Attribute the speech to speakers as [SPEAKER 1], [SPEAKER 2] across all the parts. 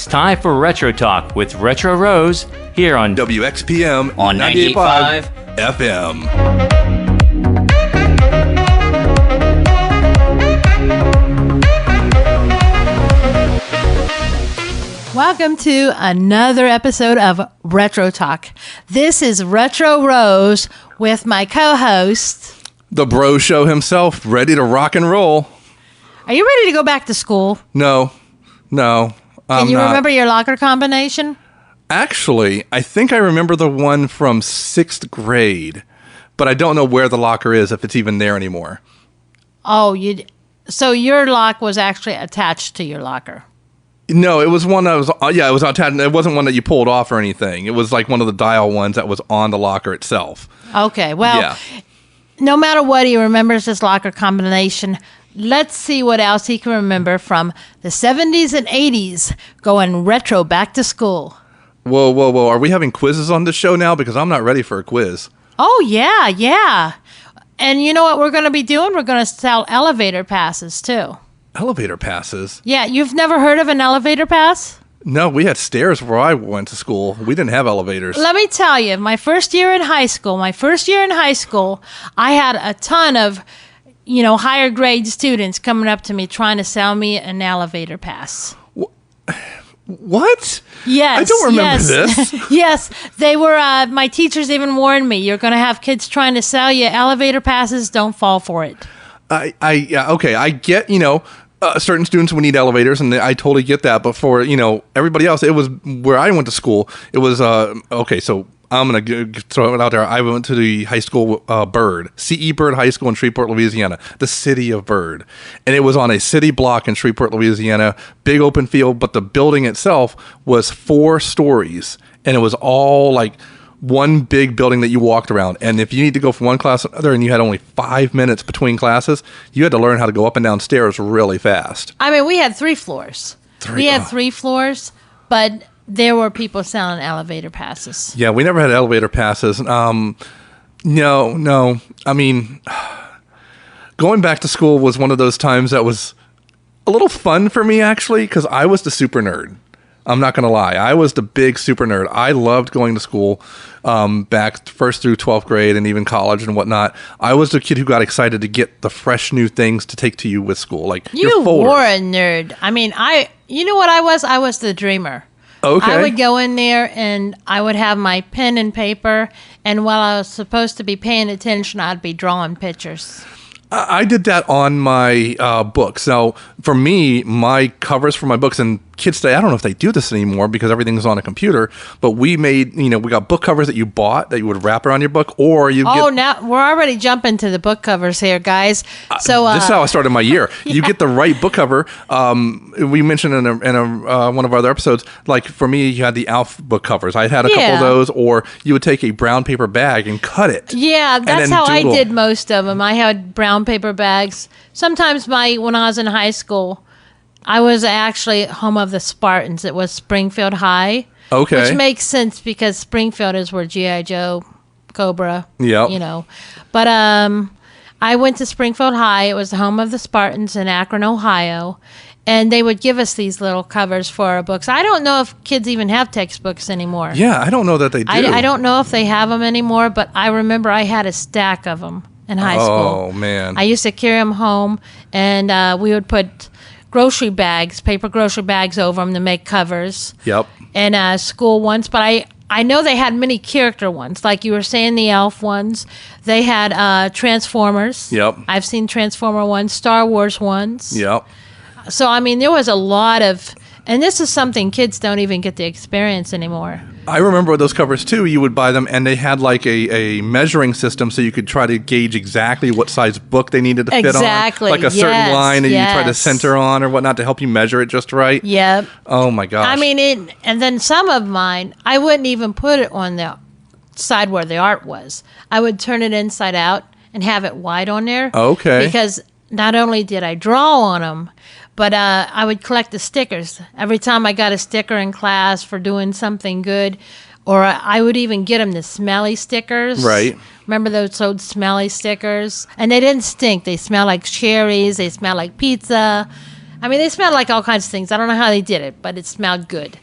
[SPEAKER 1] It's time for Retro Talk with Retro Rose here on
[SPEAKER 2] WXPM
[SPEAKER 3] on 98.5
[SPEAKER 2] FM.
[SPEAKER 4] Welcome to another episode of Retro Talk. This is Retro Rose with my co-host,
[SPEAKER 2] The Breaux Show himself, ready to rock and roll.
[SPEAKER 4] Are you ready to go back to school?
[SPEAKER 2] No.
[SPEAKER 4] Can you remember your locker combination?
[SPEAKER 2] Actually, I think I remember the one from 6th grade, but I don't know where the locker is, if it's even there anymore.
[SPEAKER 4] Oh, so your lock was actually attached to your locker.
[SPEAKER 2] No, it was one that was, it was attached. It wasn't one that you pulled off or anything. It was like one of the dial ones that was on the locker itself.
[SPEAKER 4] Okay, well, no matter what, he remembers his locker combination. Let's see what else he can remember from the 70s and 80s going retro back to school.
[SPEAKER 2] Whoa. Are we having quizzes on this show now? Because I'm not ready for a quiz.
[SPEAKER 4] Oh, yeah. And you know what we're going to be doing? We're going to sell elevator passes, too.
[SPEAKER 2] Elevator passes?
[SPEAKER 4] Yeah, you've never heard of an elevator pass?
[SPEAKER 2] No, we had stairs where I went to school. We didn't have elevators.
[SPEAKER 4] Let me tell you, my first year in high school, I had a ton of higher grade students coming up to me trying to sell me an elevator pass.
[SPEAKER 2] What?
[SPEAKER 4] Yes.
[SPEAKER 2] I don't remember this.
[SPEAKER 4] Yes. They were, my teachers even warned me, you're going to have kids trying to sell you elevator passes. Don't fall for it.
[SPEAKER 2] I get, certain students would need elevators, and I totally get that. But for, everybody else, it was where I went to school. It was, so I'm going to throw it out there. I went to the high school, Bird, CE Bird High School in Shreveport, Louisiana, the city of Bird. And it was on a city block in Shreveport, Louisiana, big open field, but the building itself was 4 stories. And it was all like one big building that you walked around. And if you need to go from one class to another and you had only 5 minutes between classes, you had to learn how to go up and down stairs really fast.
[SPEAKER 4] I mean, we had 3 floors. We had 3 floors, but there were people selling elevator passes.
[SPEAKER 2] Yeah, we never had elevator passes. No. I mean, going back to school was one of those times that was a little fun for me, actually, because I was the super nerd. I'm not going to lie. I was the big super nerd. I loved going to school back first through 12th grade and even college and whatnot. I was the kid who got excited to get the fresh new things to take to you with school. Like
[SPEAKER 4] you were a nerd. I mean, you know what I was? I was the dreamer.
[SPEAKER 2] Okay.
[SPEAKER 4] I would go in there and I would have my pen and paper, and while I was supposed to be paying attention, I'd be drawing pictures.
[SPEAKER 2] I did that on my books. Now, for me, my covers for my books, and kids today, I don't know if they do this anymore because everything's on a computer, but we made, we got book covers that you bought that you would wrap around your book, or you
[SPEAKER 4] now we're already jumping to the book covers here, guys. So
[SPEAKER 2] this is how I started my year. Yeah. You get the right book cover. We mentioned in one of our other episodes, like for me, you had the Alf book covers. I had a couple of those, or you would take a brown paper bag and cut it.
[SPEAKER 4] Yeah, that's how I did most of them. I had brown paper bags. Sometimes when I was in high school, I was actually home of the Spartans. It was Springfield High.
[SPEAKER 2] Okay.
[SPEAKER 4] Which makes sense because Springfield is where G.I. Joe, Cobra,
[SPEAKER 2] Yep.
[SPEAKER 4] But I went to Springfield High. It was the home of the Spartans in Akron, Ohio. And they would give us these little covers for our books. I don't know if kids even have textbooks anymore.
[SPEAKER 2] Yeah, I don't know that they do.
[SPEAKER 4] I don't know if they have them anymore, but I remember I had a stack of them in high school.
[SPEAKER 2] Oh, man.
[SPEAKER 4] I used to carry them home, and we would put paper grocery bags over them to make covers.
[SPEAKER 2] Yep.
[SPEAKER 4] And school ones, but I know they had many character ones, like you were saying, the Elf ones. They had Transformers.
[SPEAKER 2] Yep.
[SPEAKER 4] I've seen Transformer ones, Star Wars ones.
[SPEAKER 2] Yep.
[SPEAKER 4] So, I mean, there was a lot of, and this is something kids don't even get to experience anymore.
[SPEAKER 2] I remember those covers too. You would buy them, and they had like a measuring system, so you could try to gauge exactly what size book they needed to fit on.
[SPEAKER 4] Exactly.
[SPEAKER 2] Like a certain line that you try to center on or whatnot to help you measure it just right.
[SPEAKER 4] Yep.
[SPEAKER 2] Oh my gosh.
[SPEAKER 4] I mean, and then some of mine, I wouldn't even put it on the side where the art was. I would turn it inside out and have it wide on there.
[SPEAKER 2] Okay.
[SPEAKER 4] Because not only did I draw on them, but I would collect the stickers. Every time I got a sticker in class for doing something good, or I would even get them the smelly stickers.
[SPEAKER 2] Right.
[SPEAKER 4] Remember those old smelly stickers? And they didn't stink. They smell like cherries. They smell like pizza. I mean, they smelled like all kinds of things. I don't know how they did it, but it smelled good.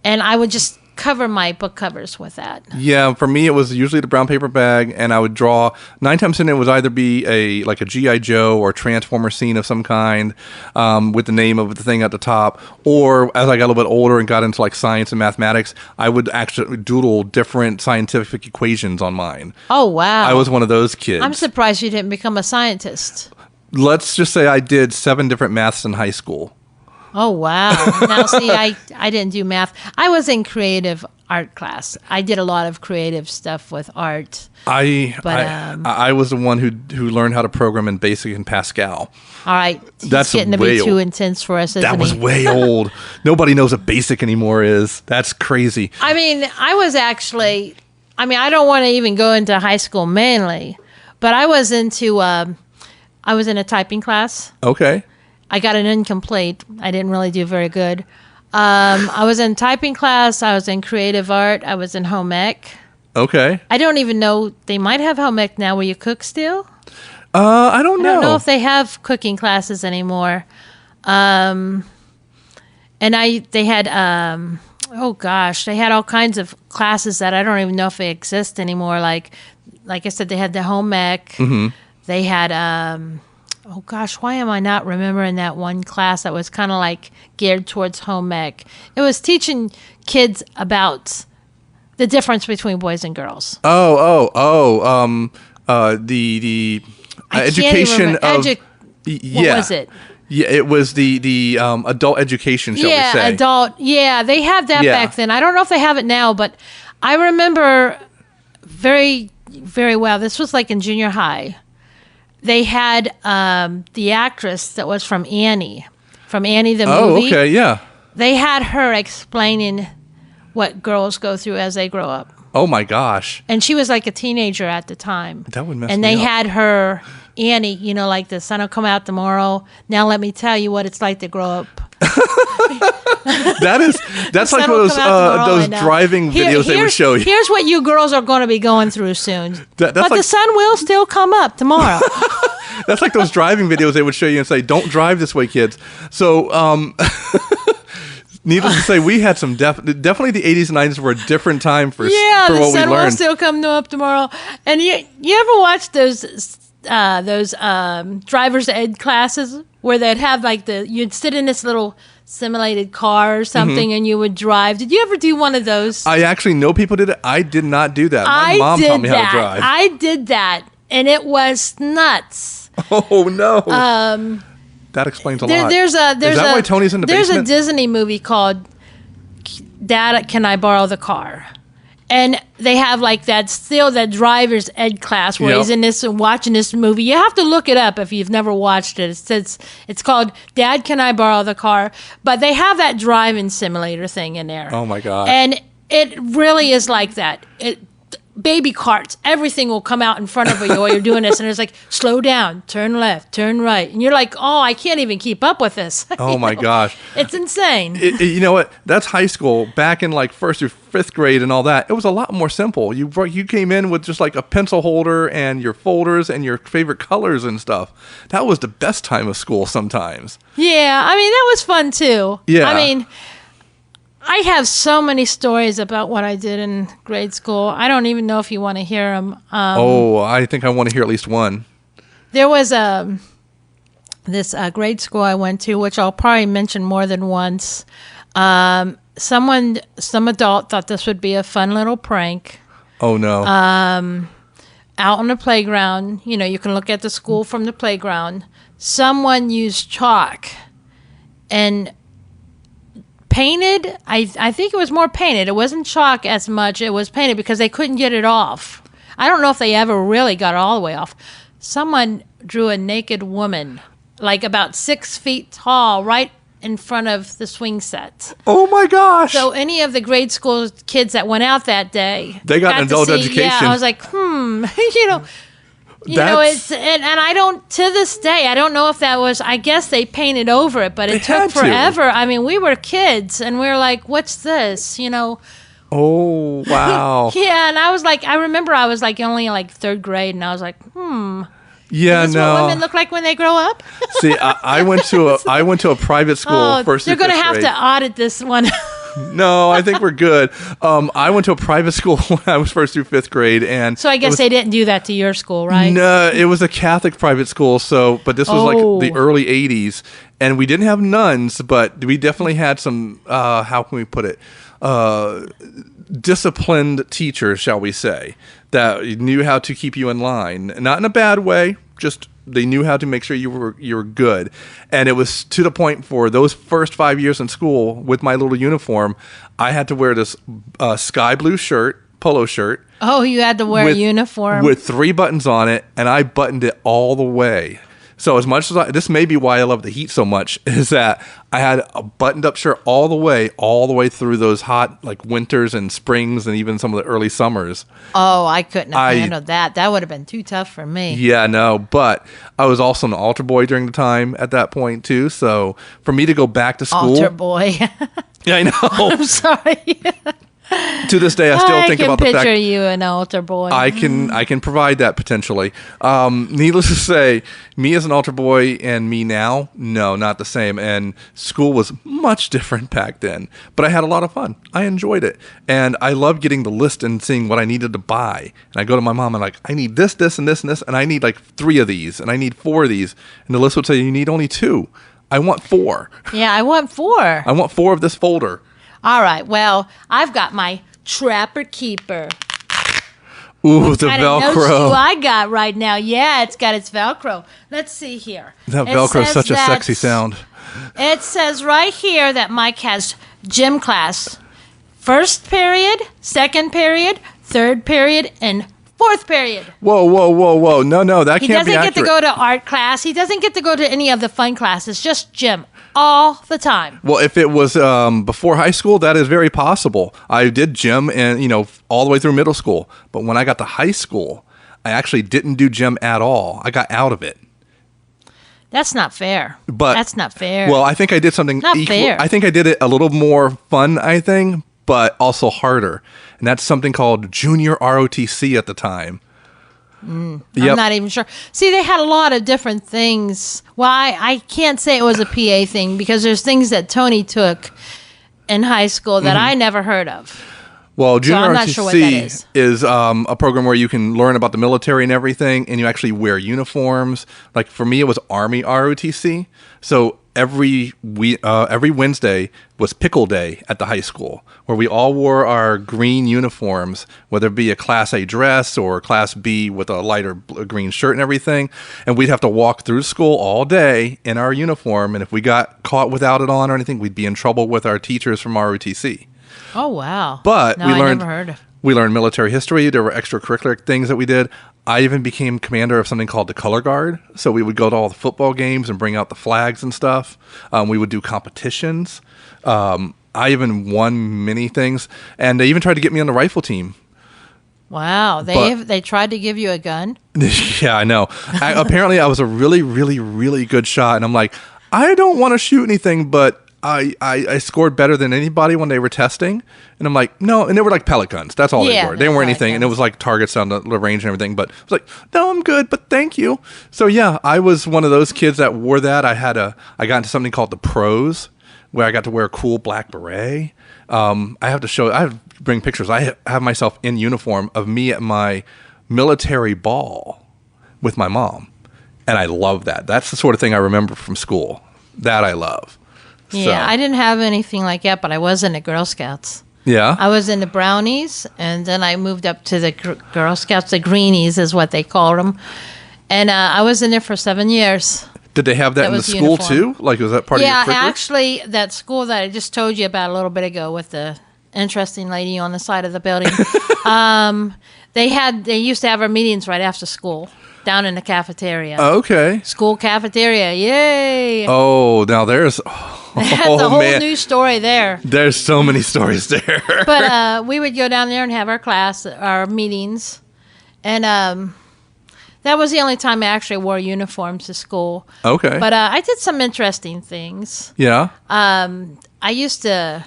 [SPEAKER 4] And I would just cover my book covers with that.
[SPEAKER 2] Yeah, for me it was usually the brown paper bag, and I would draw. 9 times 10 it would either be a GI Joe or Transformer scene of some kind, with the name of the thing at the top, or as I got a little bit older and got into like science and mathematics, I would actually doodle different scientific equations on mine.
[SPEAKER 4] Oh wow!
[SPEAKER 2] I was one of those kids.
[SPEAKER 4] I'm surprised you didn't become a scientist.
[SPEAKER 2] Let's just say I did 7 different maths in high school.
[SPEAKER 4] Oh wow! Now see, I didn't do math. I was in creative art class. I did a lot of creative stuff with art.
[SPEAKER 2] I was the one who learned how to program in BASIC and Pascal.
[SPEAKER 4] All right,
[SPEAKER 2] That's
[SPEAKER 4] getting to be too intense for us.
[SPEAKER 2] That was way old. Nobody knows what BASIC anymore is. That's crazy.
[SPEAKER 4] I mean, I was actually. I mean, I don't want to even go into high school mainly, but I was into. I was in a typing class.
[SPEAKER 2] Okay.
[SPEAKER 4] I got an incomplete. I didn't really do very good. I was in typing class. I was in creative art. I was in home ec.
[SPEAKER 2] Okay.
[SPEAKER 4] I don't even know. They might have home ec now where you cook still.
[SPEAKER 2] I don't know.
[SPEAKER 4] I don't know if they have cooking classes anymore. And they had, oh gosh, they had all kinds of classes that I don't even know if they exist anymore. Like I said, they had the home ec. Mm-hmm. They had, oh gosh, why am I not remembering that one class that was kind of like geared towards home ec? It was teaching kids about the difference between boys and girls.
[SPEAKER 2] The education of
[SPEAKER 4] what was it?
[SPEAKER 2] Yeah, it was the adult education, shall we say?
[SPEAKER 4] Yeah, adult. Yeah, they had that back then. I don't know if they have it now, but I remember very, very well. This was like in junior high. They had the actress that was from Annie the movie.
[SPEAKER 2] Oh, okay, yeah.
[SPEAKER 4] They had her explaining what girls go through as they grow up.
[SPEAKER 2] Oh my gosh.
[SPEAKER 4] And she was like a teenager at the time.
[SPEAKER 2] That would mess
[SPEAKER 4] And
[SPEAKER 2] me
[SPEAKER 4] they
[SPEAKER 2] up.
[SPEAKER 4] had her, Annie, you know, like the sun will come out tomorrow. Now let me tell you what it's like to grow up.
[SPEAKER 2] That's like one of those driving videos they would show you.
[SPEAKER 4] Here's what you girls are going to be going through soon. But
[SPEAKER 2] like,
[SPEAKER 4] the sun will still come up tomorrow.
[SPEAKER 2] That's like those driving videos they would show you and say, "Don't drive this way, kids." So, needless to say, we had some definitely the 80s and 90s were a different time for what we learned.
[SPEAKER 4] The sun will still come up tomorrow. And you ever watch those driver's ed classes where they'd have like you'd sit in this little simulated car or something and you would drive? Did you ever do one of those?
[SPEAKER 2] I actually know people did it. I did not do that. My mom taught me how to drive.
[SPEAKER 4] I did that, and it was nuts.
[SPEAKER 2] Oh no. That explains a lot.
[SPEAKER 4] Is that
[SPEAKER 2] why Tony's in the basement?
[SPEAKER 4] There's a Disney movie called Dad, Can I Borrow the Car? And they have like that driver's ed class where he's in this and watching this movie. You have to look it up if you've never watched it. It's called Dad, Can I Borrow the Car? But they have that driving simulator thing in there.
[SPEAKER 2] Oh my God.
[SPEAKER 4] And it really is like that. Baby carts, everything will come out in front of you while you're doing this, and it's like, slow down, turn left, turn right, and you're like, oh, I can't even keep up with this.
[SPEAKER 2] Oh my gosh,
[SPEAKER 4] it's insane.
[SPEAKER 2] You know what? That's high school. Back in like 1st through 5th grade and all that, it was a lot more simple. You came in with just like a pencil holder and your folders and your favorite colors and stuff. That was the best time of school sometimes.
[SPEAKER 4] Yeah, I mean that was fun too.
[SPEAKER 2] Yeah,
[SPEAKER 4] I mean, I have so many stories about what I did in grade school. I don't even know if you want to hear them.
[SPEAKER 2] I think I want to hear at least one.
[SPEAKER 4] There was this grade school I went to, which I'll probably mention more than once. Some adult thought this would be a fun little prank.
[SPEAKER 2] Oh no.
[SPEAKER 4] Out on the playground, you can look at the school from the playground. Someone used chalk and painted. I think it was more painted. It wasn't chalk as much. It was painted because they couldn't get it off. I don't know if they ever really got it all the way off. Someone drew a naked woman, like about 6 feet tall, right in front of the swing set.
[SPEAKER 2] Oh my gosh.
[SPEAKER 4] So any of the grade school kids that went out that day,
[SPEAKER 2] they got an adult education.
[SPEAKER 4] Yeah, I was like, it's and I don't, to this day, I don't know if that was, I guess they painted over it, but it took forever. I mean, we were kids and we were like, what's this?
[SPEAKER 2] Oh, wow.
[SPEAKER 4] Yeah, and I was like, I remember I was like only like 3rd grade and I was like,
[SPEAKER 2] Yeah,
[SPEAKER 4] Is this
[SPEAKER 2] no.
[SPEAKER 4] what women look like when they grow up?
[SPEAKER 2] See, I went to a private school first.
[SPEAKER 4] They're
[SPEAKER 2] going to
[SPEAKER 4] have to audit this one.
[SPEAKER 2] No, I think we're good. I went to a private school when I was first through fifth grade, and
[SPEAKER 4] So I guess they didn't do that to your school, right?
[SPEAKER 2] no, it was a Catholic private school. So, but this was like the early '80s, and we didn't have nuns, but we definitely had some. How can we put it? Disciplined teachers, shall we say, that knew how to keep you in line, not in a bad way, just they knew how to make sure you were good. And it was to the point for those first 5 years in school with my little uniform, I had to wear this sky blue polo shirt.
[SPEAKER 4] Oh, you had to wear a uniform
[SPEAKER 2] with 3 buttons on it, and I buttoned it all the way. So as much as this may be why I love the heat so much, is that I had a buttoned up shirt all the way through those hot like winters and springs and even some of the early summers.
[SPEAKER 4] Oh, I couldn't have handled that. That would have been too tough for me.
[SPEAKER 2] Yeah, no, but I was also an altar boy during the time at that point too. So for me to go back to school,
[SPEAKER 4] Altar boy.
[SPEAKER 2] Yeah, I know.
[SPEAKER 4] I'm sorry.
[SPEAKER 2] To this day, I still think about the fact
[SPEAKER 4] I can picture you an altar boy.
[SPEAKER 2] I can provide that potentially. Needless to say, me as an altar boy and me now, no, not the same. And school was much different back then. But I had a lot of fun. I enjoyed it. And I loved getting the list and seeing what I needed to buy. And I go to my mom and like, I need this, this, and this, and this. And I need like 3 of these. And I need 4 of these. And the list would say, you need only 2. I want 4.
[SPEAKER 4] Yeah, I want 4.
[SPEAKER 2] I want 4 of this folder.
[SPEAKER 4] All right. Well, I've got my Trapper Keeper.
[SPEAKER 2] Ooh, the Velcro.
[SPEAKER 4] What kind of notes do I got right now? Yeah, it's got its Velcro. Let's see here.
[SPEAKER 2] That Velcro is such a sexy sound.
[SPEAKER 4] It says right here that Mike has gym class. First period, second period, third period, and fourth period.
[SPEAKER 2] Whoa. No, that can't be accurate.
[SPEAKER 4] He doesn't get to go to art class. He doesn't get to go to any of the fun classes, just gym. All the time.
[SPEAKER 2] Well, if it was before high school, that is very possible. I did gym and, all the way through middle school. But when I got to high school, I actually didn't do gym at all. I got out of it.
[SPEAKER 4] That's not fair. That's not fair.
[SPEAKER 2] Well, I think I did something
[SPEAKER 4] not fair.
[SPEAKER 2] I think I did it a little more fun, but also harder. And that's something called junior ROTC at the time.
[SPEAKER 4] I'm not even sure. See, they had a lot of different things. Well, I can't say it was a PA thing because there's things that Tony took in high school that I never heard of.
[SPEAKER 2] Well, junior
[SPEAKER 4] I'm
[SPEAKER 2] ROTC
[SPEAKER 4] not sure what that
[SPEAKER 2] is a program where you can learn about the military and everything, and you actually wear uniforms. Like for me, it was Army ROTC. So every Wednesday was pickle day at the high school, where we all wore our green uniforms, whether it be a Class A dress or Class B with a lighter green shirt and everything. And we'd have to walk through school all day in our uniform. And if we got caught without it on or anything, we'd be in trouble with our teachers from ROTC.
[SPEAKER 4] Oh, wow.
[SPEAKER 2] But
[SPEAKER 4] I never heard of.
[SPEAKER 2] We learned military history. There were extracurricular things that we did. I even became commander of something called the Color Guard. So we would go to all the football games and bring out the flags and stuff. We would do competitions. I even won many things. And they even tried to get me on the rifle team.
[SPEAKER 4] Wow. They tried to give you a gun?
[SPEAKER 2] Yeah, I know. Apparently, I was a really, really, really good shot. And I'm like, I don't want to shoot anything, but I scored better than anybody when they were testing. And I'm like, no. And they were like pellet guns. That's all they were. They weren't anything. Guns. And it was like targets on the range and everything. But I was like, no, I'm good, but thank you. So yeah, I was one of those kids that wore that. I got into something called the pros, where I got to wear a cool black beret. I have to bring pictures. I have myself in uniform of me at my military ball with my mom. And I love that. That's the sort of thing I remember from school. That I love.
[SPEAKER 4] Yeah, I didn't have anything like that, but I was in the Girl Scouts.
[SPEAKER 2] Yeah?
[SPEAKER 4] I was in the Brownies, and then I moved up to the Girl Scouts. The Greenies is what they called them. And I was in there for 7 years.
[SPEAKER 2] Did they have that in the school, too? Like, was that part of your curriculum? Yeah,
[SPEAKER 4] actually, that school that I just told you about a little bit ago with the interesting lady on the side of the building, they used to have our meetings right after school. Down in the cafeteria.
[SPEAKER 2] Okay.
[SPEAKER 4] School cafeteria. Yay.
[SPEAKER 2] Oh, now there's...
[SPEAKER 4] That's a whole new story there.
[SPEAKER 2] There's so many stories there.
[SPEAKER 4] But we would go down there and have our meetings. And that was the only time I actually wore uniforms to school.
[SPEAKER 2] Okay.
[SPEAKER 4] But I did some interesting things.
[SPEAKER 2] Yeah?
[SPEAKER 4] I used to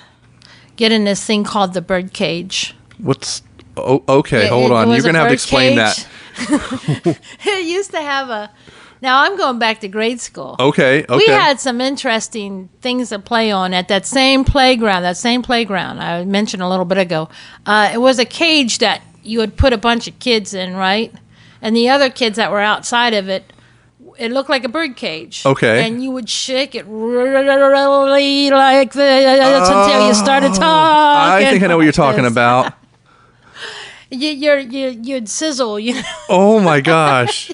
[SPEAKER 4] get in this thing called the bird cage.
[SPEAKER 2] Okay, hold on. You're going to have to explain that.
[SPEAKER 4] It used to have a. Now I'm going back to grade school.
[SPEAKER 2] Okay.
[SPEAKER 4] We had some interesting things to play on at that same playground. I mentioned a little bit ago. It was a cage that you would put a bunch of kids in, right? And the other kids that were outside of it, it looked like a bird cage.
[SPEAKER 2] Okay.
[SPEAKER 4] And you would shake it really like this until you started talking.
[SPEAKER 2] I think I know what you're talking about.
[SPEAKER 4] You'd sizzle,
[SPEAKER 2] Oh my gosh.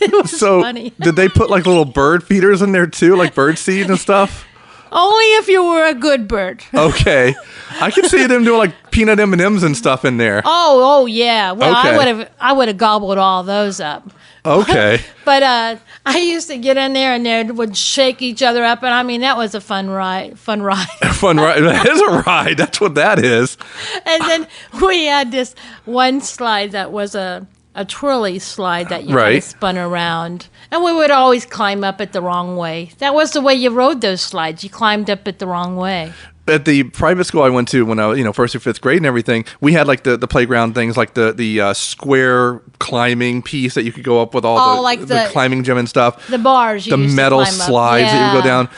[SPEAKER 4] It was funny.
[SPEAKER 2] Did they put like little bird feeders in there too, like bird seed and stuff?
[SPEAKER 4] Only if you were a good bird.
[SPEAKER 2] Okay. I could see them doing like peanut M&Ms and stuff in there.
[SPEAKER 4] Oh yeah. Well,
[SPEAKER 2] Okay.
[SPEAKER 4] I would have gobbled all those up.
[SPEAKER 2] Okay.
[SPEAKER 4] But I used to get in there and they would shake each other up, and I mean that was a fun ride.
[SPEAKER 2] Fun ride. That is a ride. That's what that is.
[SPEAKER 4] And then we had this one slide that was a twirly slide that you kind of spun around, and we would always climb up it the wrong way. That was the way you rode those slides. You climbed up it the wrong way.
[SPEAKER 2] At the private school I went to when I was, first through fifth grade and everything, we had like the playground things, like the square climbing piece that you could go up with all the climbing gym and stuff.
[SPEAKER 4] The bars,
[SPEAKER 2] the metal slides that you would go down.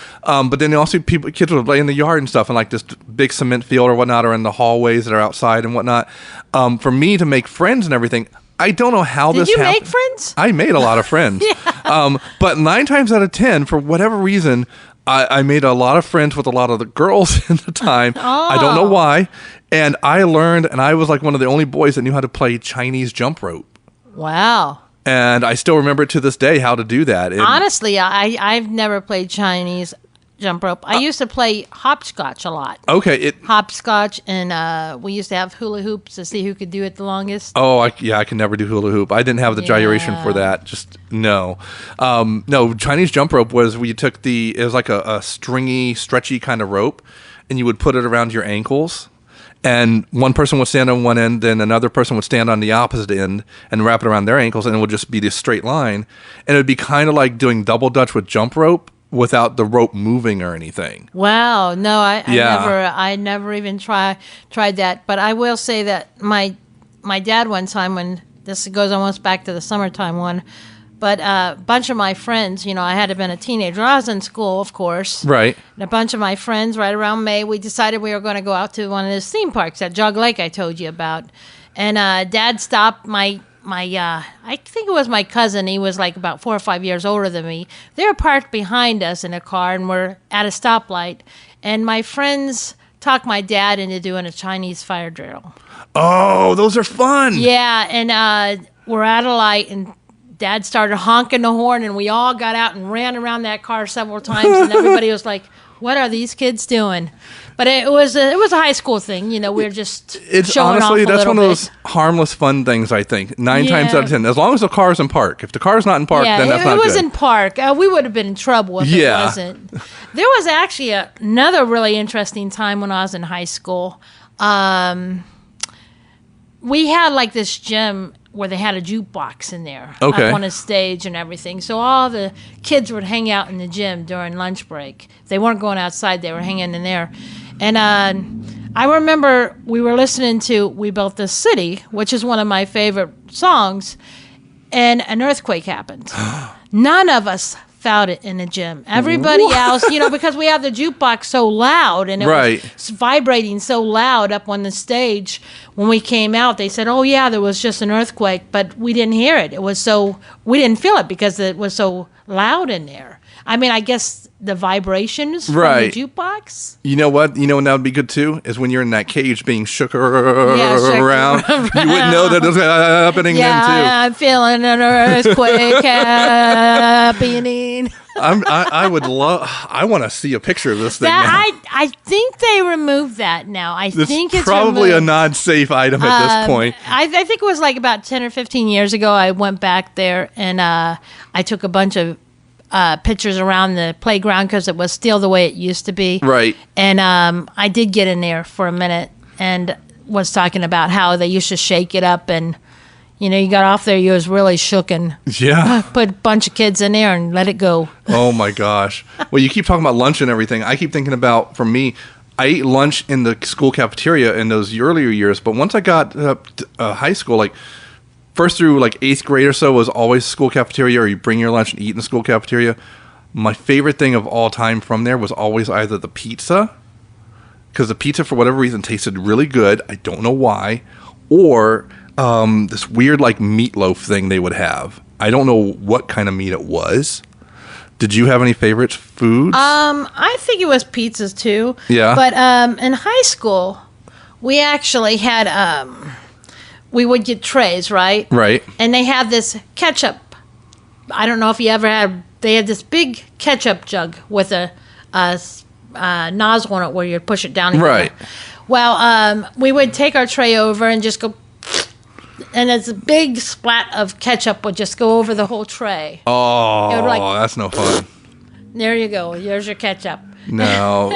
[SPEAKER 2] But then also kids would play in the yard and stuff, in like this big cement field or whatnot, or in the hallways that are outside and whatnot. For me to make friends and everything, I don't know how this happened.
[SPEAKER 4] Did you make friends?
[SPEAKER 2] I made a lot of friends. But 9 times out of 10, for whatever reason, I made a lot of friends with a lot of the girls in the time.
[SPEAKER 4] Oh.
[SPEAKER 2] I don't know why. And I learned, and I was like one of the only boys that knew how to play Chinese jump rope.
[SPEAKER 4] Wow.
[SPEAKER 2] And I still remember to this day how to do that.
[SPEAKER 4] Honestly, I've never played Chinese jump rope. I used to play hopscotch a lot.
[SPEAKER 2] Okay.
[SPEAKER 4] Hopscotch, and we used to have hula hoops to see who could do it the longest.
[SPEAKER 2] Oh, I can never do hula hoop. I didn't have the gyration for that. Just no. No, Chinese jump rope was where you took it was like a stringy, stretchy kind of rope, and you would put it around your ankles. And one person would stand on one end, then another person would stand on the opposite end and wrap it around their ankles, and it would just be this straight line. And it would be kind of like doing double dutch with jump rope, without the rope moving or anything.
[SPEAKER 4] Wow. No, I never even tried that. But I will say that my dad one time, when this goes almost back to the summertime one, but a bunch of my friends, I had to have been a teenager. I was in school, of course.
[SPEAKER 2] Right.
[SPEAKER 4] And a bunch of my friends, right around May, we decided we were going to go out to one of those theme parks at Jog Lake I told you about. And Dad stopped my I think it was my cousin. He was like about 4 or 5 years older than me. They were parked behind us in a car, and we're at a stoplight. And my friends talked my dad into doing a Chinese fire drill.
[SPEAKER 2] Oh, those are fun.
[SPEAKER 4] Yeah, and we're at a light, and Dad started honking the horn, and we all got out and ran around that car several times, and everybody was like, "What are these kids doing?" But it was a high school thing, we were just showing off a little bit.
[SPEAKER 2] That's one of those harmless fun things, I think. 9 times out of 10, as long as the car's in park. If the car's not in park, then that's not good.
[SPEAKER 4] It was in park. We would have been in trouble if it wasn't. There was actually another really interesting time when I was in high school. We had like this gym where they had a jukebox in there up on a stage and everything. So all the kids would hang out in the gym during lunch break. If they weren't going outside, they were hanging in there. And I remember we were listening to We Built This City, which is one of my favorite songs, and an earthquake happened. None of us felt it in the gym. Everybody else, because we have the jukebox so loud, and it was vibrating so loud up on the stage. When we came out, they said, "Oh yeah, there was just an earthquake," but we didn't hear it. We didn't feel it because it was so loud in there. I mean, I guess the vibrations from the jukebox.
[SPEAKER 2] You know what? You know when that would be good too? Is when you're in that cage being shook around. You wouldn't know that it was happening then too.
[SPEAKER 4] Yeah, I'm feeling an earthquake happening.
[SPEAKER 2] I want to see a picture of this thing now.
[SPEAKER 4] I think they removed that now. It's
[SPEAKER 2] probably
[SPEAKER 4] removed.
[SPEAKER 2] a non-safe item at this point.
[SPEAKER 4] I think it was like about 10 or 15 years ago. I went back there and I took a bunch of pictures around the playground because it was still the way it used to be.
[SPEAKER 2] Right.
[SPEAKER 4] And I did get in there for a minute and was talking about how they used to shake it up, and you got off there, you was really shook, and put a bunch of kids in there and let it go.
[SPEAKER 2] Oh my gosh. Well, you keep talking about lunch and everything. I keep thinking about, for me, I ate lunch in the school cafeteria in those earlier years, but once I got to high school, like first through like 8th grade or so was always school cafeteria, or you bring your lunch and eat in the school cafeteria. My favorite thing of all time from there was always either the pizza, because the pizza for whatever reason tasted really good. I don't know why. Or this weird like meatloaf thing they would have. I don't know what kind of meat it was. Did you have any favorite foods?
[SPEAKER 4] I think it was pizzas too.
[SPEAKER 2] Yeah.
[SPEAKER 4] But in high school, we actually had we would get trays, right?
[SPEAKER 2] Right.
[SPEAKER 4] And they had this ketchup. I don't know if you ever had. They had this big ketchup jug with a nozzle on it where you'd push it down.
[SPEAKER 2] Right.
[SPEAKER 4] Well, we would take our tray over and just go, and it's a big splat of ketchup would just go over the whole tray.
[SPEAKER 2] Oh,
[SPEAKER 4] It would, like,
[SPEAKER 2] that's no fun.
[SPEAKER 4] There you go. There's your ketchup.
[SPEAKER 2] No.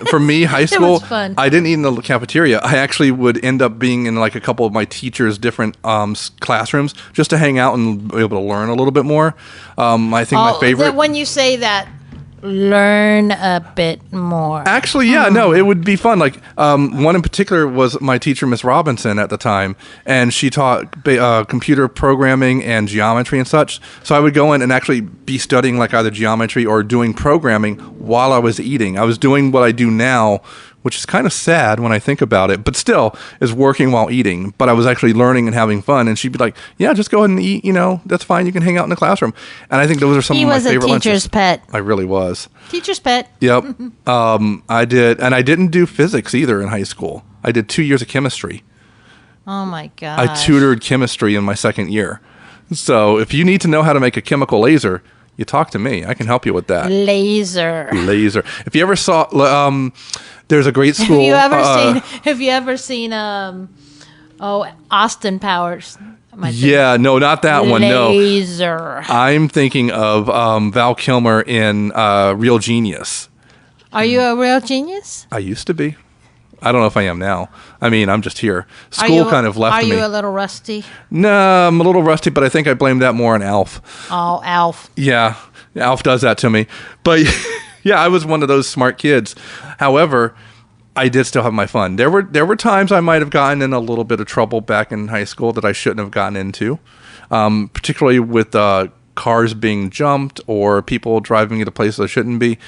[SPEAKER 2] For me, high school,
[SPEAKER 4] was fun.
[SPEAKER 2] I didn't eat in the cafeteria. I actually would end up being in like a couple of my teachers' different classrooms just to hang out and be able to learn a little bit more. I think my favorite...
[SPEAKER 4] When you say that, learn a bit more.
[SPEAKER 2] Actually, yeah, no, it would be fun. Like, one in particular was my teacher, Miss Robinson, at the time, and she taught computer programming and geometry and such. So I would go in and actually be studying like either geometry or doing programming while I was eating. I was doing what I do now, which is kind of sad when I think about it, but still is working while eating. But I was actually learning and having fun, and she'd be like, yeah, just go ahead and eat, that's fine. You can hang out in the classroom. And I think those are some of my favorite lunches.
[SPEAKER 4] He was a teacher's pet.
[SPEAKER 2] I really was.
[SPEAKER 4] Teacher's pet.
[SPEAKER 2] Yep. I did. And I didn't do physics either in high school. I did 2 years of chemistry.
[SPEAKER 4] Oh, my God.
[SPEAKER 2] I tutored chemistry in my second year. So if you need to know how to make a chemical laser, you talk to me. I can help you with that.
[SPEAKER 4] Laser.
[SPEAKER 2] If you ever saw, there's a great school.
[SPEAKER 4] Have you ever seen Austin Powers?
[SPEAKER 2] Yeah, no, not that one. No.
[SPEAKER 4] Laser.
[SPEAKER 2] I'm thinking of Val Kilmer in Real Genius.
[SPEAKER 4] Are you a real genius?
[SPEAKER 2] I used to be. I don't know if I am now. I mean, I'm just here. School kind of left me.
[SPEAKER 4] Are you a little rusty?
[SPEAKER 2] No, I'm a little rusty, but I think I blame that more on Alf.
[SPEAKER 4] Oh, Alf.
[SPEAKER 2] Yeah, Alf does that to me. But yeah, I was one of those smart kids. However, I did still have my fun. There were times I might have gotten in a little bit of trouble back in high school that I shouldn't have gotten into, particularly with cars being jumped or people driving me to places I shouldn't be.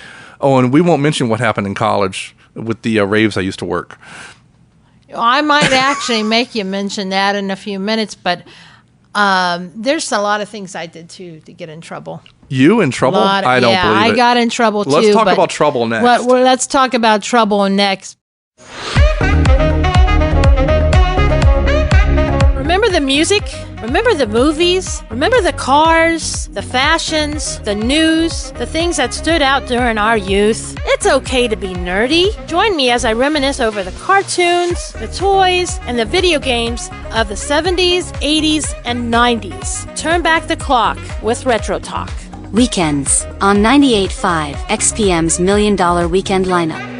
[SPEAKER 2] Oh, and we won't mention what happened in college with the raves I used to work.
[SPEAKER 4] I might actually make you mention that in a few minutes, but there's a lot of things I did too to get in trouble.
[SPEAKER 2] You in trouble? I don't believe it.
[SPEAKER 4] I got in trouble too.
[SPEAKER 2] Let's talk about trouble next.
[SPEAKER 4] Well, let's talk about trouble next. Remember the music? Remember the movies? Remember the cars, the fashions, the news, the things that stood out during our youth? It's okay to be nerdy. Join me as I reminisce over the cartoons, the toys, and the video games of the 70s, 80s, and 90s. Turn back the clock with Retro Talk.
[SPEAKER 3] Weekends on 98.5 XPM's $1 Million Weekend Lineup.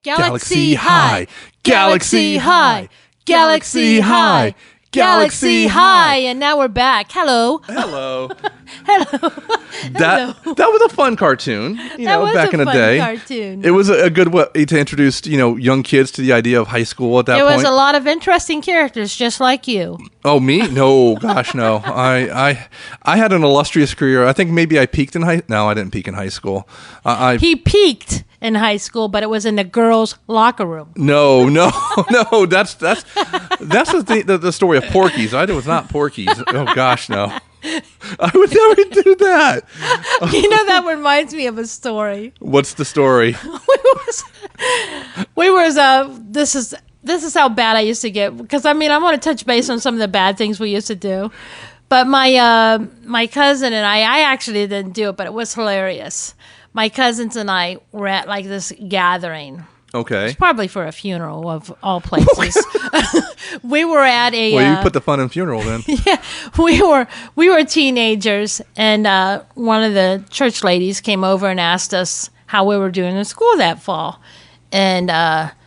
[SPEAKER 4] Galaxy High, Galaxy High, Galaxy High, Galaxy High, and now we're back. Hello.
[SPEAKER 2] Hello.
[SPEAKER 4] Hello.
[SPEAKER 2] That was a fun cartoon, back in the day.
[SPEAKER 4] Cartoon.
[SPEAKER 2] It was a good way to introduce, young kids to the idea of high school at that point.
[SPEAKER 4] There was a lot of interesting characters just like you.
[SPEAKER 2] Oh, me? No, gosh, no. I had an illustrious career. I think maybe I peaked in No, I didn't peak in high school.
[SPEAKER 4] He peaked in high school, but it was in the girls' locker room.
[SPEAKER 2] No. That's the story of Porky's. I was not Porky's. Oh gosh, no. I would never do that.
[SPEAKER 4] That reminds me of a story.
[SPEAKER 2] What's the story?
[SPEAKER 4] This is how bad I used to get, because I want to touch base on some of the bad things we used to do. But my cousin and I actually didn't do it, but it was hilarious. My cousins and I were at like this gathering.
[SPEAKER 2] Okay.
[SPEAKER 4] It's probably for a funeral of all places. We were at a.
[SPEAKER 2] Well, you put the fun in funeral then.
[SPEAKER 4] Yeah, we were teenagers, and one of the church ladies came over and asked us how we were doing in school that fall, and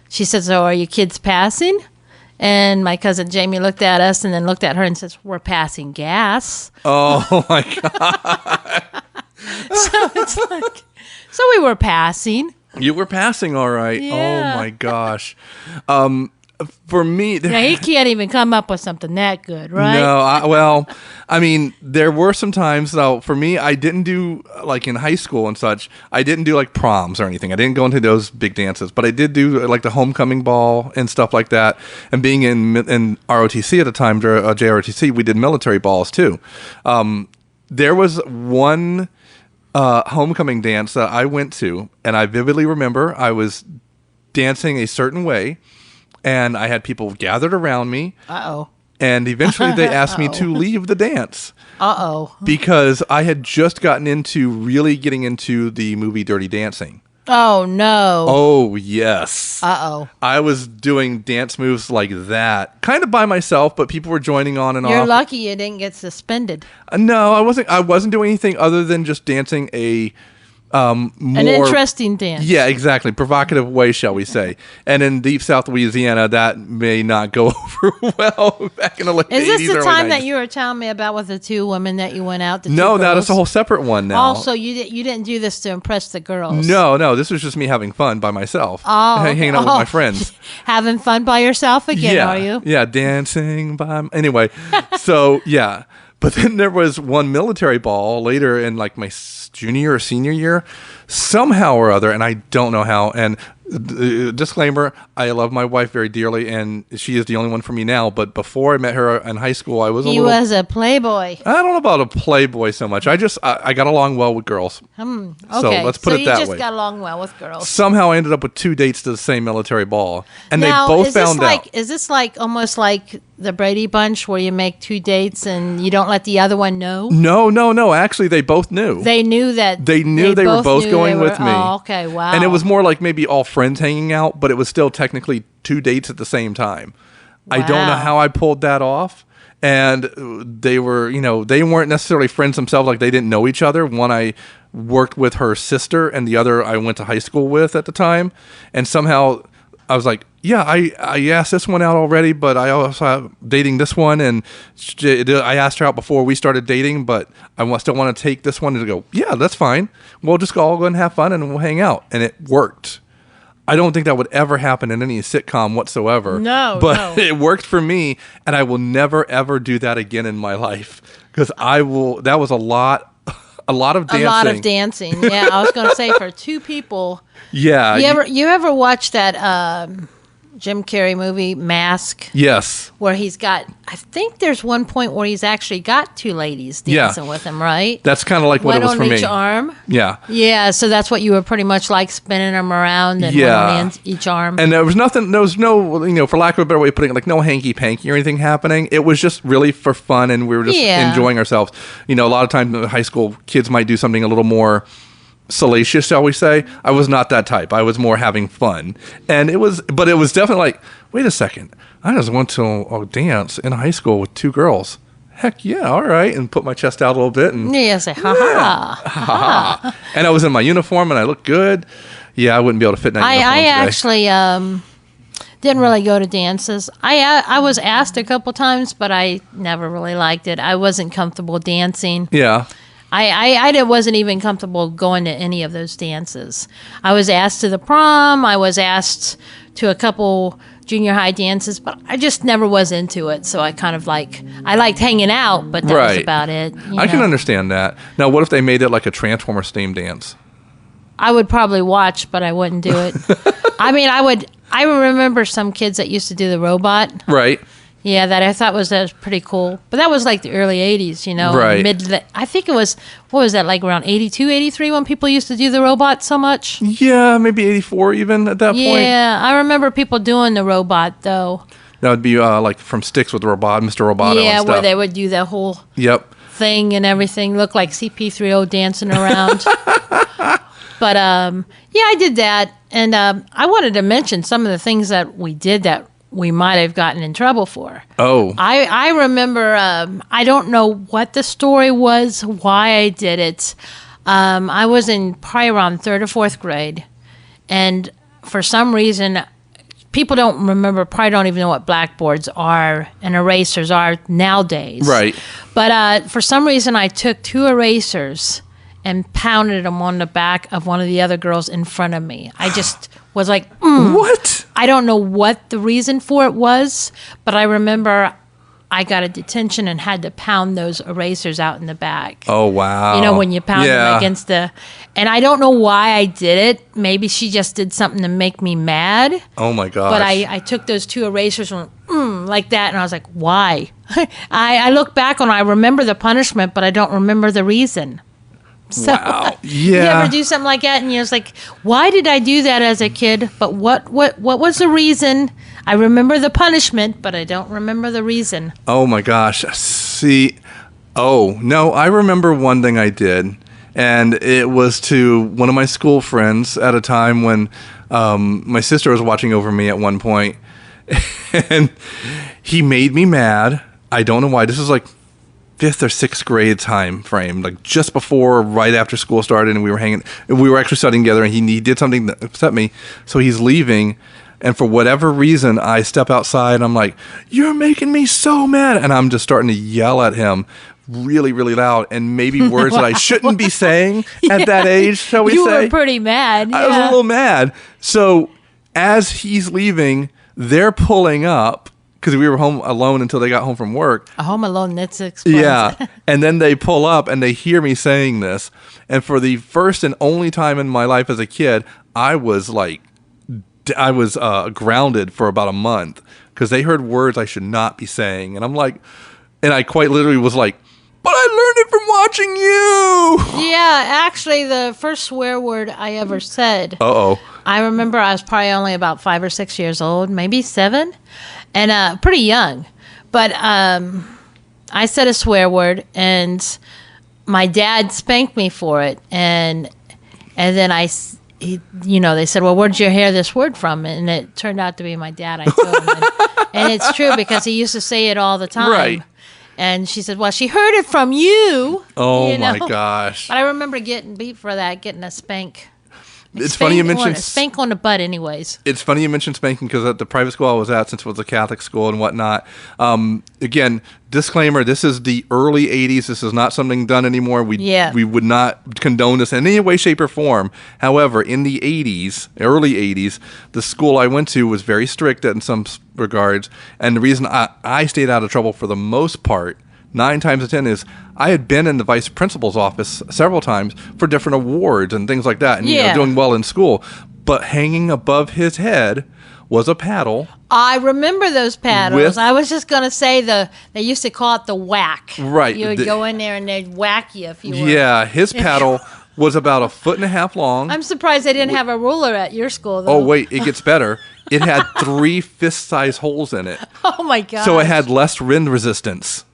[SPEAKER 4] she said, "So are you kids passing?" And my cousin Jamie looked at us and then looked at her and says, "We're passing gas."
[SPEAKER 2] Oh my God.
[SPEAKER 4] So it's like, so we were passing.
[SPEAKER 2] You were passing all right.
[SPEAKER 4] Yeah.
[SPEAKER 2] Oh my gosh. For me,
[SPEAKER 4] Yeah, he can't even come up with something that good, right?
[SPEAKER 2] No, I mean, there were some times though. For me, I didn't do like in high school and such. I didn't do like proms or anything. I didn't go into those big dances, but I did do like the homecoming ball and stuff like that. And being in ROTC at the time, JROTC, we did military balls too. There was one homecoming dance that I went to, and I vividly remember I was dancing a certain way. And I had people gathered around me.
[SPEAKER 4] Uh-oh.
[SPEAKER 2] And eventually they asked me to leave the dance.
[SPEAKER 4] Uh-oh.
[SPEAKER 2] Because I had just gotten into really getting into the movie Dirty Dancing.
[SPEAKER 4] Oh, no.
[SPEAKER 2] Oh, yes.
[SPEAKER 4] Uh-oh.
[SPEAKER 2] I was doing dance moves like that, kind of by myself, but people were joining on and off.
[SPEAKER 4] You're lucky you didn't get suspended.
[SPEAKER 2] No, I wasn't doing anything other than just dancing a
[SPEAKER 4] An interesting dance.
[SPEAKER 2] Yeah, exactly. Provocative way, shall we say. And in deep South Louisiana, that may not go over well back in the late 80s.
[SPEAKER 4] Is this the
[SPEAKER 2] early
[SPEAKER 4] time
[SPEAKER 2] 90s.
[SPEAKER 4] that you were telling me about with the two women that you went out?
[SPEAKER 2] No, that is a whole separate one now.
[SPEAKER 4] Also, you didn't do this to impress the girls.
[SPEAKER 2] No, this was just me having fun by myself. Hanging out with my friends.
[SPEAKER 4] Having fun by yourself again, are you?
[SPEAKER 2] Yeah, dancing by... Anyway, so, yeah. But then there was one military ball later in like my junior or senior year, somehow or other, and I don't know how. And disclaimer, I love my wife very dearly, and she is the only one for me now. But before I met her in high school, I was
[SPEAKER 4] He was a playboy.
[SPEAKER 2] I don't know about a playboy so much. I got along well with girls.
[SPEAKER 4] Okay.
[SPEAKER 2] So let's put it that way.
[SPEAKER 4] You just got along well with girls.
[SPEAKER 2] Somehow I ended up with 2 dates to the same military ball, and
[SPEAKER 4] Now,
[SPEAKER 2] they both found out.
[SPEAKER 4] Is this like almost like the Brady Bunch, where you make 2 dates and you don't let the other one know?
[SPEAKER 2] No. Actually, they both knew.
[SPEAKER 4] They knew that.
[SPEAKER 2] They knew they were both going with me.
[SPEAKER 4] Oh, okay, wow.
[SPEAKER 2] And it was more like maybe all friends hanging out, but it was still technically 2 dates at the same time. I don't know
[SPEAKER 4] Wow.
[SPEAKER 2] how I pulled that off. And they were, they weren't necessarily friends themselves. Like they didn't know each other. One I worked with her sister, and the other I went to high school with at the time. And somehow I was like, yeah, I asked this one out already, but I also have dating this one, and I asked her out before we started dating, but I still want to take this one, and go, yeah, that's fine. We'll just all go and have fun, and we'll hang out, and it worked. I don't think that would ever happen in any sitcom whatsoever. But it worked for me, and I will never ever do that again in my life, because that was a lot of dancing.
[SPEAKER 4] A lot of dancing. Yeah, I was going to say for 2 people.
[SPEAKER 2] Yeah.
[SPEAKER 4] You ever watch that Jim Carrey movie Mask?
[SPEAKER 2] Yes.
[SPEAKER 4] Where I think there's one point where he's actually got 2 ladies dancing with him, right?
[SPEAKER 2] That's kind of like what it was for me.
[SPEAKER 4] One on each arm.
[SPEAKER 2] Yeah.
[SPEAKER 4] Yeah, so that's what you were pretty much like, spinning them around and one on each arm.
[SPEAKER 2] And there was no, for lack of a better way of putting it, like no hanky-panky or anything happening. It was just really for fun, and we were just enjoying ourselves. A lot of times high school kids might do something a little more salacious, shall we say. I was not that type. I was more having fun. And it was definitely like, wait a second, I just went to a dance in high school with 2 girls. Heck yeah, all right. And put my chest out a little bit. And
[SPEAKER 4] say, ha.
[SPEAKER 2] And I was in my uniform, and I looked good. Yeah, I wouldn't be able to fit in that uniform
[SPEAKER 4] I
[SPEAKER 2] today.
[SPEAKER 4] actually didn't really go to dances. I was asked a couple times, but I never really liked it. I wasn't comfortable dancing.
[SPEAKER 2] Yeah.
[SPEAKER 4] I wasn't even comfortable going to any of those dances. I was asked to the prom. I was asked to a couple junior high dances, but I just never was into it. So I kind of I liked hanging out, but that was about it.
[SPEAKER 2] I can understand that. Now, what if they made it like a Transformers themed dance?
[SPEAKER 4] I would probably watch, but I wouldn't do it. I mean, I remember some kids that used to do the robot.
[SPEAKER 2] Right.
[SPEAKER 4] Yeah, that I thought was pretty cool. But that was like the early 80s,
[SPEAKER 2] Right.
[SPEAKER 4] I think it was, what was that, like around 82, 83 when people used to do the robot so much?
[SPEAKER 2] Yeah, maybe 84 even at that point.
[SPEAKER 4] Yeah, I remember people doing the robot, though.
[SPEAKER 2] That would be like from Sticks with the Robot, Mr. Roboto and stuff.
[SPEAKER 4] Where they would do the whole thing and everything. Look like CP3O dancing around. But, I did that. And I wanted to mention some of the things that we did that we might have gotten in trouble for.
[SPEAKER 2] Oh.
[SPEAKER 4] I remember, I don't know what the story was, why I did it. I was in probably around 3rd or 4th grade. And for some reason, people probably don't even know what blackboards are and erasers are nowadays.
[SPEAKER 2] Right.
[SPEAKER 4] But for some reason, I took 2 erasers and pounded them on the back of one of the other girls in front of me. I just was like,
[SPEAKER 2] What?
[SPEAKER 4] I don't know what the reason for it was, but I remember I got a detention and had to pound those erasers out in the back.
[SPEAKER 2] Oh, wow.
[SPEAKER 4] You know, when you pound them against the... And I don't know why I did it. Maybe she just did something to make me mad.
[SPEAKER 2] Oh, my gosh.
[SPEAKER 4] But I took those 2 erasers and went, like that, and I was like, why? I look back and I remember the punishment, but I don't remember the reason. So,
[SPEAKER 2] Wow.
[SPEAKER 4] You
[SPEAKER 2] Yeah.
[SPEAKER 4] ever do something like that, and you're just like, why did I do that as a kid? But what was the reason? I remember the punishment, but I don't remember the reason.
[SPEAKER 2] Oh, my gosh. See, no, I remember one thing I did, and it was to one of my school friends at a time when my sister was watching over me at one point, and he made me mad. I don't know why. This is like 5th or 6th grade time frame, like just before, right after school started, and we were actually studying together, and he did something that upset me, so he's leaving, and for whatever reason, I step outside, and I'm like, you're making me so mad, and I'm just starting to yell at him really, really loud, and maybe words that I shouldn't be saying at that age, shall we say.
[SPEAKER 4] You were pretty mad.
[SPEAKER 2] I was a little mad. So as he's leaving, they're pulling up, because we were home alone until they got home from work.
[SPEAKER 4] A Home Alone, that's explains.
[SPEAKER 2] Yeah. And then they pull up and they hear me saying this. And for the first and only time in my life as a kid, I was grounded for about a month because they heard words I should not be saying. And I'm like, and I quite literally was like, but I learned it from watching you.
[SPEAKER 4] Yeah, actually, the first swear word I ever said.
[SPEAKER 2] Uh-oh.
[SPEAKER 4] I remember I was probably only about 5 or 6 years old, maybe 7, and pretty young. But I said a swear word, and my dad spanked me for it. And then they said, well, where'd you hear this word from? And it turned out to be my dad. I told him. And it's true because he used to say it all the time.
[SPEAKER 2] Right.
[SPEAKER 4] And she said, well, she heard it from you.
[SPEAKER 2] Oh,
[SPEAKER 4] you know?
[SPEAKER 2] my gosh.
[SPEAKER 4] But I remember getting beat for that, getting a spank.
[SPEAKER 2] It's funny you mentioned
[SPEAKER 4] spank on the butt, anyways.
[SPEAKER 2] It's funny you mentioned spanking because at the private school I was at, since it was a Catholic school and whatnot, again, disclaimer, this is the early 80s. This is not something done anymore. We would not condone this in any way, shape, or form. However, in the 80s, early 80s, the school I went to was very strict in some regards. And the reason I stayed out of trouble for the most part, 9 times out of 10, is I had been in the vice principal's office several times for different awards and things like that, and doing well in school. But hanging above his head was a paddle.
[SPEAKER 4] I remember those paddles. I was just going to say they used to call it the whack.
[SPEAKER 2] Right.
[SPEAKER 4] You would go in there and they'd whack you if you were.
[SPEAKER 2] Yeah, his paddle was about 1.5 feet long.
[SPEAKER 4] I'm surprised they didn't have a ruler at your school, though.
[SPEAKER 2] Oh, wait, it gets better. It had 3 fist-sized holes in it.
[SPEAKER 4] Oh, my God.
[SPEAKER 2] So it had less wind resistance.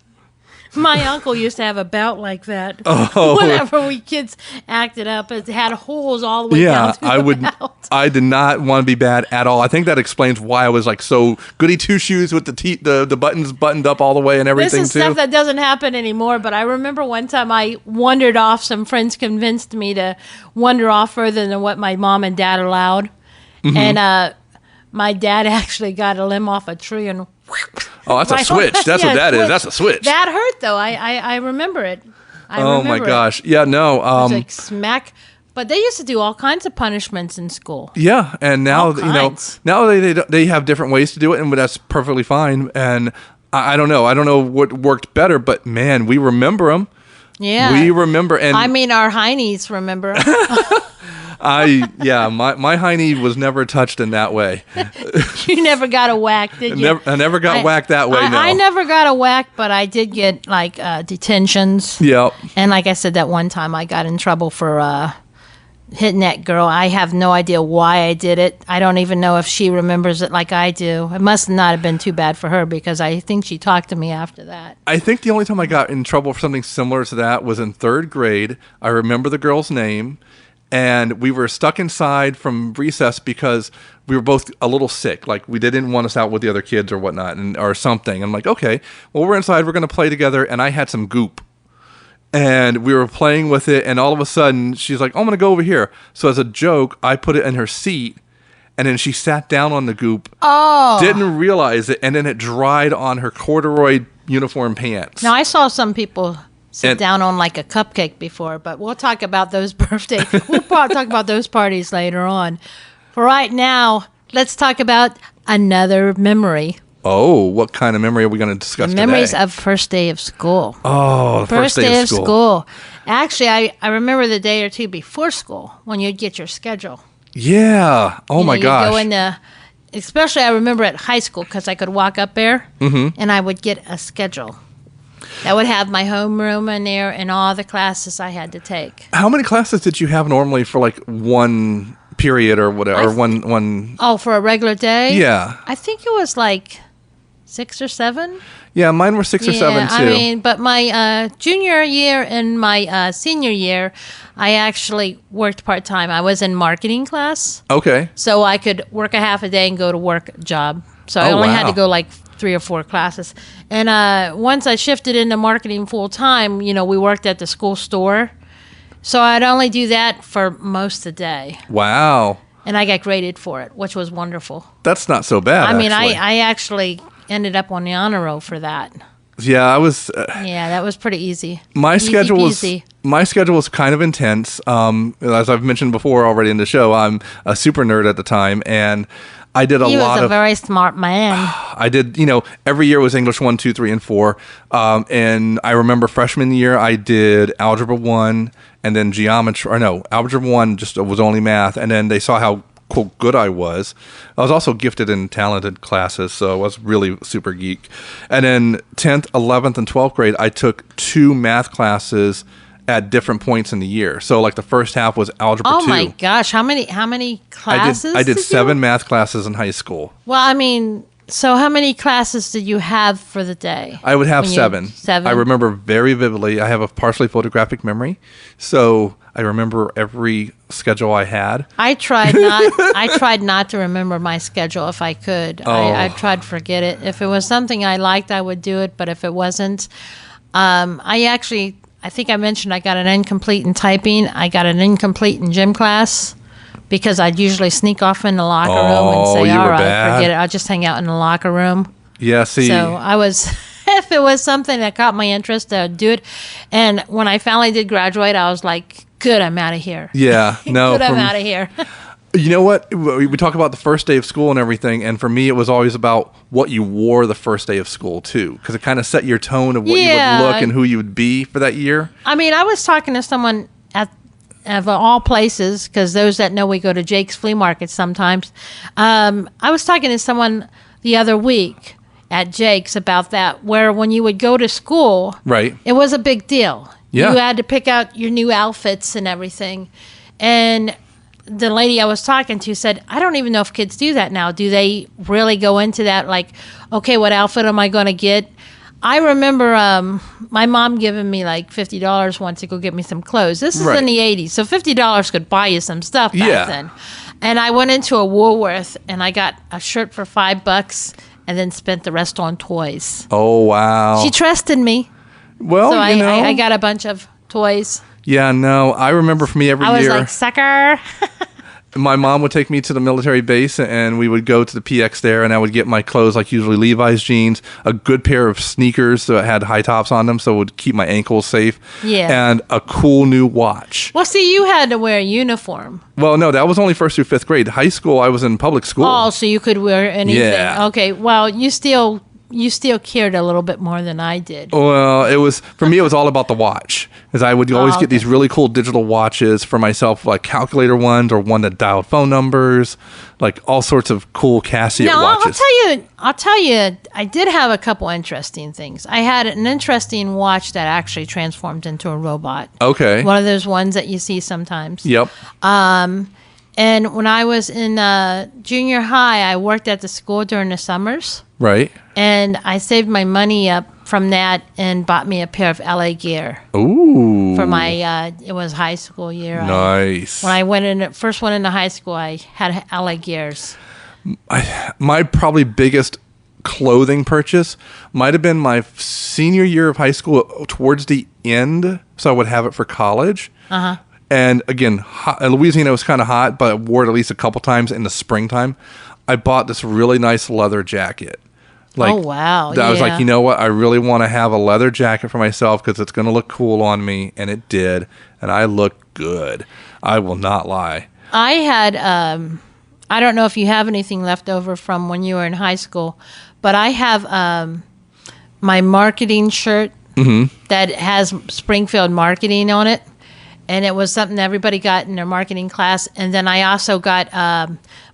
[SPEAKER 4] My uncle used to have a belt like that.
[SPEAKER 2] Oh.
[SPEAKER 4] Whenever we kids acted up, it had holes all the way down to the belt.
[SPEAKER 2] I did not want to be bad at all. I think that explains why I was like so goody two shoes with the buttons buttoned up all the way and everything.
[SPEAKER 4] This is stuff that doesn't happen anymore. But I remember one time I wandered off. Some friends convinced me to wander off further than what my mom and dad allowed, and my dad actually got a limb off a tree and.
[SPEAKER 2] Oh, that's a switch. That's what that is. That's a switch.
[SPEAKER 4] That hurt, though. I remember it.
[SPEAKER 2] Oh, my gosh. Yeah, no.
[SPEAKER 4] It was like smack. But they used to do all kinds of punishments in school.
[SPEAKER 2] Yeah, and now, now they have different ways to do it, and that's perfectly fine. And I don't know. I don't know what worked better, but, man, we remember them.
[SPEAKER 4] Yeah.
[SPEAKER 2] We remember. And
[SPEAKER 4] I mean, our heinies remember.
[SPEAKER 2] my hiney was never touched in that way.
[SPEAKER 4] You never got a whack, did you?
[SPEAKER 2] I never got whacked that way, no.
[SPEAKER 4] I never got a whack, but I did get, like, detentions.
[SPEAKER 2] Yep.
[SPEAKER 4] And like I said, that one time I got in trouble for hitting that girl. I have no idea why I did it. I don't even know if she remembers it like I do. It must not have been too bad for her because I think she talked to me after that.
[SPEAKER 2] I think the only time I got in trouble for something similar to that was in 3rd grade. I remember the girl's name. And we were stuck inside from recess because we were both a little sick. Like, they didn't want us out with the other kids or whatnot, or something. I'm like, okay, well, we're inside. We're going to play together. And I had some goop. And we were playing with it. And all of a sudden, she's like, oh, I'm going to go over here. So as a joke, I put it in her seat. And then she sat down on the goop.
[SPEAKER 4] Oh.
[SPEAKER 2] Didn't realize it. And then it dried on her corduroy uniform pants.
[SPEAKER 4] Now, I saw some people sit down on like a cupcake before. But we'll talk about those birthdays. We'll probably talk about those parties later on. For right now, let's talk about another memory.
[SPEAKER 2] Oh, what kind of memory are we going to discuss today?
[SPEAKER 4] Memories of first day of school.
[SPEAKER 2] Oh, the first day of school.
[SPEAKER 4] Actually, I remember the day or two before school when you'd get your schedule.
[SPEAKER 2] Yeah. Oh, my gosh.
[SPEAKER 4] You'd go into, especially I remember at high school because I could walk up there and I would get a schedule. That would have my homeroom in there and all the classes I had to take.
[SPEAKER 2] How many classes did you have normally for like one period or whatever? One.
[SPEAKER 4] Oh, for a regular day?
[SPEAKER 2] Yeah.
[SPEAKER 4] I think it was like 6 or 7.
[SPEAKER 2] Yeah, mine were 6 or 7 too.
[SPEAKER 4] I mean, but my junior year and my senior year, I actually worked part-time. I was in marketing class.
[SPEAKER 2] Okay.
[SPEAKER 4] So I could work a half a day and go to work job. So I only had to go like 3 or 4 classes. And once I shifted into marketing full-time, we worked at the school store. So I'd only do that for most of the day. Wow. And I got graded for it, which was wonderful.
[SPEAKER 2] That's not so bad,
[SPEAKER 4] I mean,
[SPEAKER 2] actually.
[SPEAKER 4] I actually ended up on the honor roll for that.
[SPEAKER 2] Yeah, I was.
[SPEAKER 4] Yeah, that was pretty easy.
[SPEAKER 2] My schedule
[SPEAKER 4] peasy.
[SPEAKER 2] My schedule was kind of intense. As I've mentioned before already in the show, I'm a super nerd at the time, and I did
[SPEAKER 4] He was a very smart man.
[SPEAKER 2] I did, every year was English 1, 2, 3, and 4. And I remember freshman year, I did Algebra 1 and then Algebra 1 just was only math. And then they saw how quote good I was. I was also gifted in talented classes, so I was really super geek. And then 10th, 11th, and 12th grade, I took 2 math classes at different points in the year. So like the first half was Algebra 2.
[SPEAKER 4] Oh my gosh, how many classes?
[SPEAKER 2] I did 7 math classes in high school.
[SPEAKER 4] Well, I mean, so how many classes did you have for the day?
[SPEAKER 2] I would have 7.
[SPEAKER 4] 7.
[SPEAKER 2] I remember very vividly. I have a partially photographic memory, so I remember every schedule I had.
[SPEAKER 4] I tried not to remember my schedule if I could. I tried to forget it. If it was something I liked, I would do it. But if it wasn't, I think I mentioned I got an incomplete in typing. I got an incomplete in gym class because I'd usually sneak off in the locker room and say, all right, forget it. I'll just hang out in the locker room.
[SPEAKER 2] Yeah, see.
[SPEAKER 4] So I was, if it was something that caught my interest, I'd do it. And when I finally did graduate, I was like, good, I'm out of here.
[SPEAKER 2] Yeah, no.
[SPEAKER 4] Good, I'm out of here.
[SPEAKER 2] You know what? We talk about the first day of school and everything, and for me, it was always about what you wore the first day of school, too, because it kind of set your tone of what you would look and who you would be for that year.
[SPEAKER 4] I mean, I was talking to someone of all places, because those that know we go to Jake's Flea Market sometimes. I was talking to someone the other week at Jake's about that, where when you would go to school,
[SPEAKER 2] right,
[SPEAKER 4] it was a big deal.
[SPEAKER 2] Yeah.
[SPEAKER 4] You had to pick out your new outfits and everything. And the lady I was talking to said, I don't even know if kids do that now. Do they really go into that? Like, okay, what outfit am I going to get? I remember my mom giving me like $50 once to go get me some clothes. This is in the 80s, so $50 could buy you some stuff back then. And I went into a Woolworth and I got a shirt for $5 and then spent the rest on toys.
[SPEAKER 2] Oh, wow.
[SPEAKER 4] She trusted me.
[SPEAKER 2] Well,
[SPEAKER 4] so I got a bunch of toys.
[SPEAKER 2] Yeah, no, I remember for me every year.
[SPEAKER 4] I was like, sucker.
[SPEAKER 2] My mom would take me to the military base, and we would go to the PX there, and I would get my clothes, like usually Levi's jeans, a good pair of sneakers that had high tops on them, so it would keep my ankles safe, and a cool new watch.
[SPEAKER 4] Well, see, you had to wear a uniform.
[SPEAKER 2] Well, no, that was only 1st through 5th grade. High school, I was in public school.
[SPEAKER 4] Oh, so you could wear anything.
[SPEAKER 2] Yeah.
[SPEAKER 4] Okay, well, you still cared a little bit more than I did.
[SPEAKER 2] Well, for me, it was all about the watch. Because I would always get these really cool digital watches for myself, like calculator ones or one that dialed phone numbers, like all sorts of cool Casio watches.
[SPEAKER 4] I'll tell you, I did have a couple interesting things. I had an interesting watch that actually transformed into a robot.
[SPEAKER 2] Okay.
[SPEAKER 4] One of those ones that you see sometimes.
[SPEAKER 2] Yep.
[SPEAKER 4] And when I was in junior high, I worked at the school during the summers.
[SPEAKER 2] Right.
[SPEAKER 4] And I saved my money up from that and bought me a pair of LA gear.
[SPEAKER 2] Ooh.
[SPEAKER 4] For my, it was high school year.
[SPEAKER 2] Nice.
[SPEAKER 4] When I first went into high school, I had LA gears.
[SPEAKER 2] My probably biggest clothing purchase might have been my senior year of high school towards the end, so I would have it for college. Uh-huh. And again, Louisiana was kind of hot, but I wore it at least a couple times in the springtime. I bought this really nice leather jacket Like,
[SPEAKER 4] oh, wow.
[SPEAKER 2] I was like,
[SPEAKER 4] yeah.
[SPEAKER 2] you know what? I really want to have a leather jacket for myself because it's going to look cool on me. And it did. And I looked good. I will not lie.
[SPEAKER 4] I had, I don't know if you have anything left over from when you were in high school, but I have my marketing shirt that has Springfield marketing on it. And it was something that everybody got in their marketing class. And then I also got,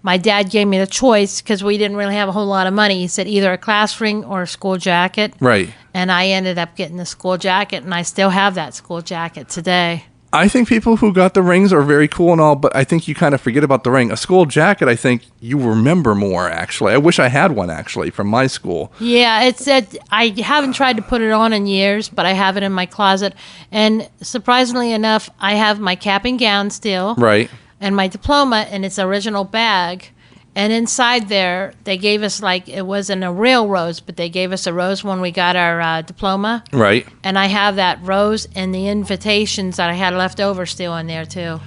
[SPEAKER 4] my dad gave me the choice because we didn't really have a whole lot of money. He said either a class ring or a school jacket.
[SPEAKER 2] Right.
[SPEAKER 4] And I ended up getting the school jacket, and I still have that school jacket today.
[SPEAKER 2] I think people who got the rings are very cool and all, but I think you kind of forget about the ring. A school jacket, I think you remember more, actually. I wish I had one, actually, from my school.
[SPEAKER 4] Yeah, it's I haven't tried to put it on in years, but I have it in my closet. And surprisingly enough, I have my cap and gown still.
[SPEAKER 2] Right.
[SPEAKER 4] And my diploma in its original bag. And inside there, they gave us, like, it wasn't a real rose, but they gave us a rose when we got our diploma.
[SPEAKER 2] Right.
[SPEAKER 4] And I have that rose and the invitations that I had left over still in there, too.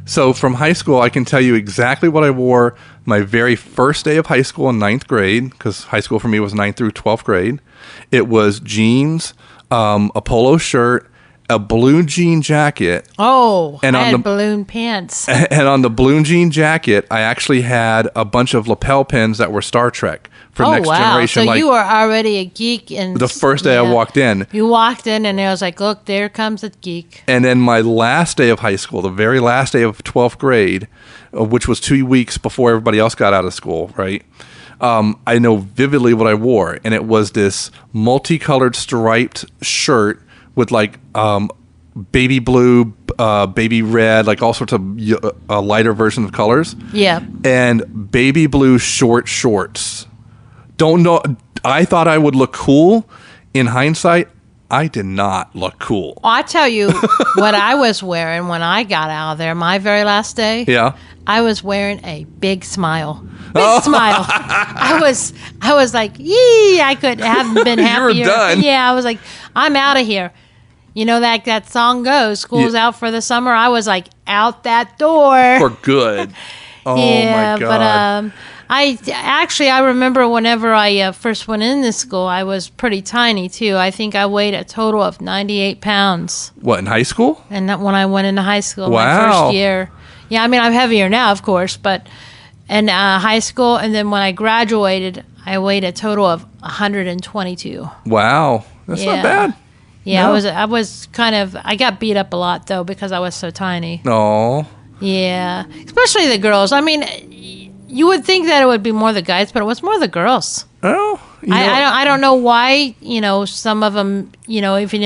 [SPEAKER 2] So from high school, I can tell you exactly what I wore my very first day of high school in 9th grade, because high school for me was 9th through 12th grade. It was jeans, a polo shirt, a blue jean jacket.
[SPEAKER 4] Oh,
[SPEAKER 2] and
[SPEAKER 4] I
[SPEAKER 2] on
[SPEAKER 4] had
[SPEAKER 2] the
[SPEAKER 4] balloon pants.
[SPEAKER 2] And on the blue jean jacket, I actually had a bunch of lapel pins that were Star Trek for
[SPEAKER 4] Oh,
[SPEAKER 2] Next
[SPEAKER 4] wow.
[SPEAKER 2] Generation.
[SPEAKER 4] So
[SPEAKER 2] like
[SPEAKER 4] you were already a geek.
[SPEAKER 2] the first day I walked in.
[SPEAKER 4] You walked in and I was like, look, there comes a geek.
[SPEAKER 2] And then my last day of high school, the very last day of 12th grade, which was 2 weeks before everybody else got out of school, right? I know vividly what I wore. And it was this multicolored striped shirt with like baby blue, baby red, like all sorts of lighter versions of colors.
[SPEAKER 4] Yeah.
[SPEAKER 2] And baby blue short shorts. Don't know. I thought I would look cool. In hindsight, I did not look cool.
[SPEAKER 4] Well, I tell you what I was wearing when I got out of there, my very last day.
[SPEAKER 2] Yeah.
[SPEAKER 4] I was wearing a big smile. Big smile. I was like, yee, I haven't been happier.
[SPEAKER 2] You were done.
[SPEAKER 4] Yeah, I was like, I'm out of here. You know that song goes, school's out for the summer. I was like out that door.
[SPEAKER 2] For good. Oh
[SPEAKER 4] yeah,
[SPEAKER 2] my God.
[SPEAKER 4] but I remember whenever I first went in this school, I was pretty tiny too. I think I weighed a total of 98 pounds.
[SPEAKER 2] What, in high school?
[SPEAKER 4] And that when I went into high school, my
[SPEAKER 2] Wow.
[SPEAKER 4] first year. Yeah, I mean, I'm heavier now, of course, but in high school, and then when I graduated, I weighed a total of 122.
[SPEAKER 2] Wow. That's
[SPEAKER 4] Yeah.
[SPEAKER 2] not bad.
[SPEAKER 4] Yeah,
[SPEAKER 2] No.
[SPEAKER 4] I was kind of, I got beat up a lot though because I was so tiny.
[SPEAKER 2] No.
[SPEAKER 4] Yeah, especially the girls. I mean, you would think that it would be more the guys, but it was more the girls.
[SPEAKER 2] Oh.
[SPEAKER 4] I don't know why. You know, some of them. You know, if you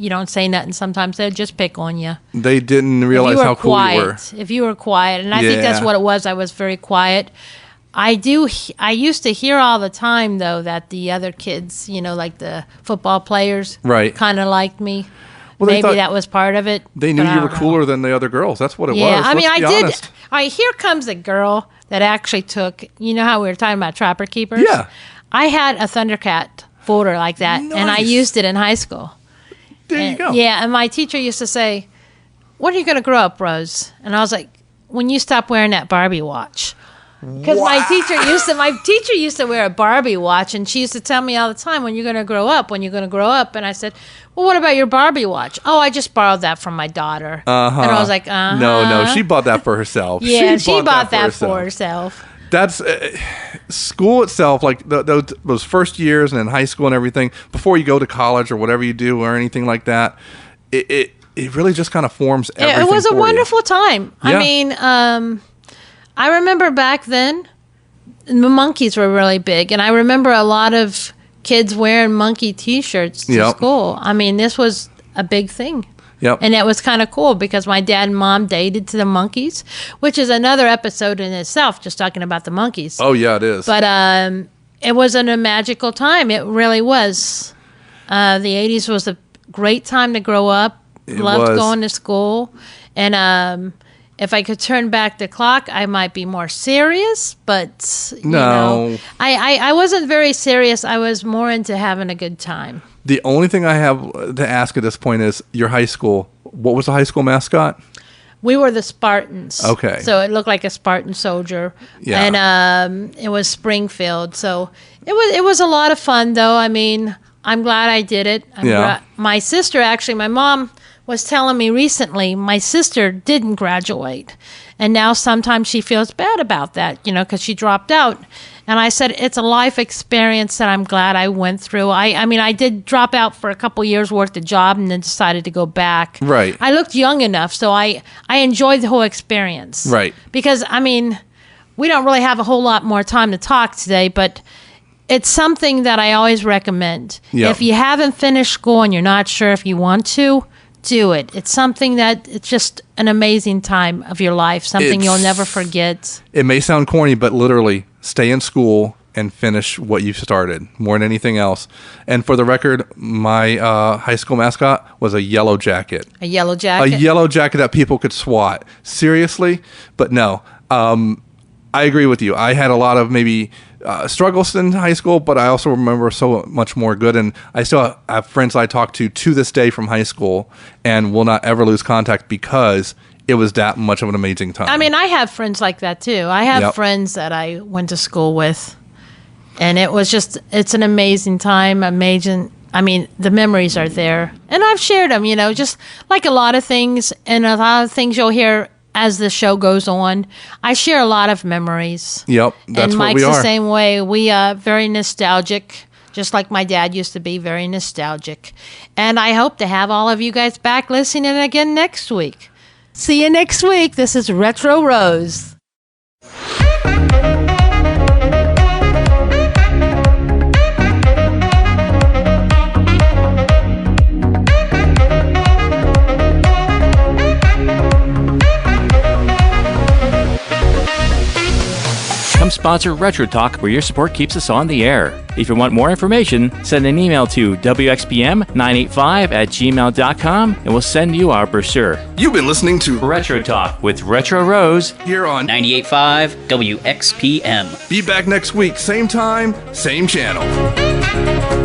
[SPEAKER 4] don't say nothing, sometimes they'll just pick on you.
[SPEAKER 2] They didn't
[SPEAKER 4] If
[SPEAKER 2] realize
[SPEAKER 4] you were
[SPEAKER 2] how cool
[SPEAKER 4] quiet,
[SPEAKER 2] you were.
[SPEAKER 4] if you were quiet, and I think that's
[SPEAKER 2] Yeah.
[SPEAKER 4] what it was. I was very quiet. I used to hear all the time though that the other kids, you know, like the football players,
[SPEAKER 2] Right.
[SPEAKER 4] kind of liked me.
[SPEAKER 2] Well, they
[SPEAKER 4] Maybe
[SPEAKER 2] thought-
[SPEAKER 4] that was part of it.
[SPEAKER 2] They knew
[SPEAKER 4] but I
[SPEAKER 2] you were
[SPEAKER 4] don't know.
[SPEAKER 2] cooler than the other girls. That's what it
[SPEAKER 4] Yeah,
[SPEAKER 2] was.
[SPEAKER 4] I mean,
[SPEAKER 2] Let's
[SPEAKER 4] I
[SPEAKER 2] be
[SPEAKER 4] did.
[SPEAKER 2] honest.
[SPEAKER 4] All right, here comes a girl that actually took. You know how we were talking about trapper keepers?
[SPEAKER 2] Yeah.
[SPEAKER 4] I had a Thundercat folder like that, and I
[SPEAKER 2] Nice.
[SPEAKER 4] used it in high school.
[SPEAKER 2] There you
[SPEAKER 4] And-
[SPEAKER 2] go.
[SPEAKER 4] Yeah, and my teacher used to say, "When are you going to grow up, Rose?" And I was like, "When you stop wearing that Barbie watch." Because my teacher used to wear a Barbie watch, and she used to tell me all the time, "When you're going to grow up? When you're going to grow up?" And I said, "Well, what about your Barbie watch?" "Oh, I just borrowed that from my daughter." And I was like,
[SPEAKER 2] No, she bought that for herself.
[SPEAKER 4] Yeah, she bought that for herself.
[SPEAKER 2] That's school itself, like those first years and in high school and everything, before you go to college or whatever you do or anything like that, it really just kind of forms everything.
[SPEAKER 4] It was a
[SPEAKER 2] for you.
[SPEAKER 4] wonderful time.
[SPEAKER 2] Yeah.
[SPEAKER 4] I mean, I remember back then, the monkeys were really big, and I remember a lot of kids wearing monkey T-shirts to
[SPEAKER 2] Yep.
[SPEAKER 4] school. I mean, this was a big thing.
[SPEAKER 2] Yep.
[SPEAKER 4] And it was kind of cool because my dad and mom dated to the monkeys, which is another episode in itself, just talking about the monkeys.
[SPEAKER 2] Oh yeah, it is.
[SPEAKER 4] But it was a magical time. It really was. The 80s was a great time to grow up. Loved
[SPEAKER 2] was.
[SPEAKER 4] going to school. And if I could turn back the clock, I might be more serious. But, you
[SPEAKER 2] No.
[SPEAKER 4] know, I wasn't very serious. I was more into having a good time.
[SPEAKER 2] The only thing I have to ask at this point is your high school. What was the high school mascot?
[SPEAKER 4] We were the Spartans.
[SPEAKER 2] Okay.
[SPEAKER 4] So it looked like a Spartan soldier.
[SPEAKER 2] Yeah.
[SPEAKER 4] And it was Springfield. So it was a lot of fun, though. I mean, I'm glad I did it. My sister, actually, my mom was telling me recently, my sister didn't graduate. And now sometimes she feels bad about that, because she dropped out. And I said, it's a life experience that I'm glad I went through. I mean, I did drop out for a couple years, worked a job, and then decided to go back.
[SPEAKER 2] Right.
[SPEAKER 4] I looked young enough, so I enjoyed the whole experience.
[SPEAKER 2] Right.
[SPEAKER 4] Because, I mean, we don't really have a whole lot more time to talk today, but it's something that I always recommend.
[SPEAKER 2] Yep.
[SPEAKER 4] If you haven't finished school and you're not sure if you want to, do it. It's something that it's just an amazing time of your life, something you'll never forget.
[SPEAKER 2] It may sound corny, but literally stay in school and finish what you've started more than anything else. And for the record, my high school mascot was a yellow jacket.
[SPEAKER 4] A yellow jacket?
[SPEAKER 2] A yellow jacket that people could swat. Seriously? But no. I agree with you. I had a lot of maybe struggles in high school, but I also remember so much more good. And I still have friends I talk to this day from high school and will not ever lose contact because it was that much of an amazing time.
[SPEAKER 4] I mean, I have friends like that too. I have friends that I went to school with, and it's an amazing time. Amazing. I mean, the memories are there, and I've shared them, just like a lot of things, and a lot of things you'll hear as the show goes on. I share a lot of memories.
[SPEAKER 2] Yep, that's
[SPEAKER 4] and
[SPEAKER 2] what
[SPEAKER 4] Mike's
[SPEAKER 2] we are.
[SPEAKER 4] the same way. We are very nostalgic, just like my dad used to be very nostalgic. And I hope to have all of you guys back listening again next week. See you next week. This is Retro Rose.
[SPEAKER 1] Come sponsor Retro Talk, where your support keeps us on the air. If you want more information, send an email to WXPM985@gmail.com and we'll send you our brochure.
[SPEAKER 2] You've been listening to
[SPEAKER 1] Retro Talk with Retro Rose
[SPEAKER 2] here on
[SPEAKER 5] 98.5 WXPM.
[SPEAKER 2] Be back next week, same time, same channel.